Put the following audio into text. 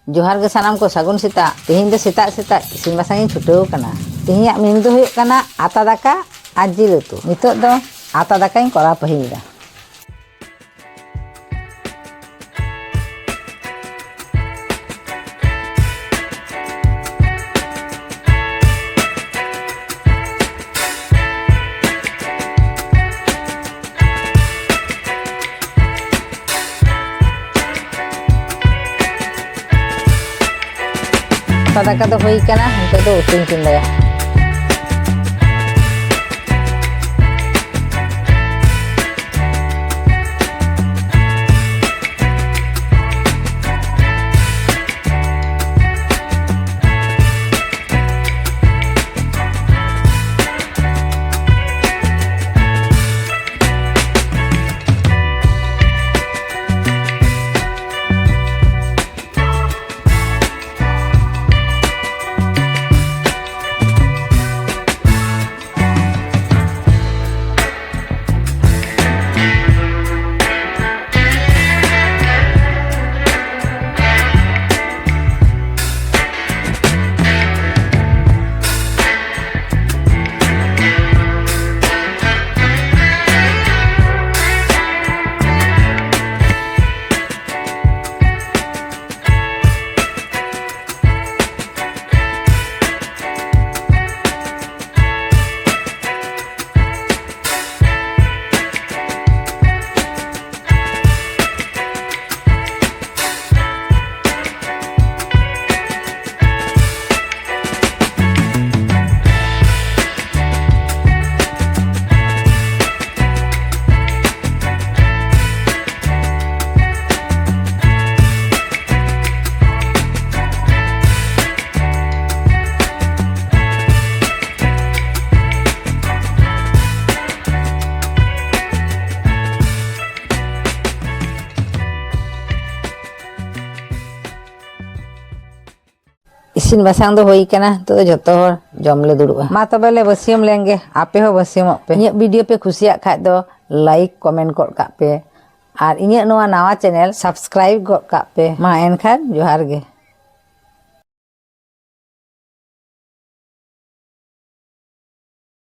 जोहार गे सानाम को सागुन सेता तेहें दो सेता सेता इसिन बासांगिन छुटाव काना। तेहें मेनू दो हुयुग काना आटा दाका आर जिल उतु। नितोग दो आटा दाकाई कोराव पहिलेदा। आटा दाका दो हुई काना नितोग दो उतुई चंदाया। इसिन बासांग दो होई काना तो जतो हर जम ले दुड़ुबा। मा तबे ले बसियम लेंगे। आपे हो बसियमोग पे। इᱧᱟᱹᱜ वीडियो पे खुशियाग खाय दो लाइक कमेंट गड काग पे। आर इᱧᱟᱹᱜ नोवा नावा चैनल सब्सक्राइब गड काग पे। मा एनखान जोहार गे।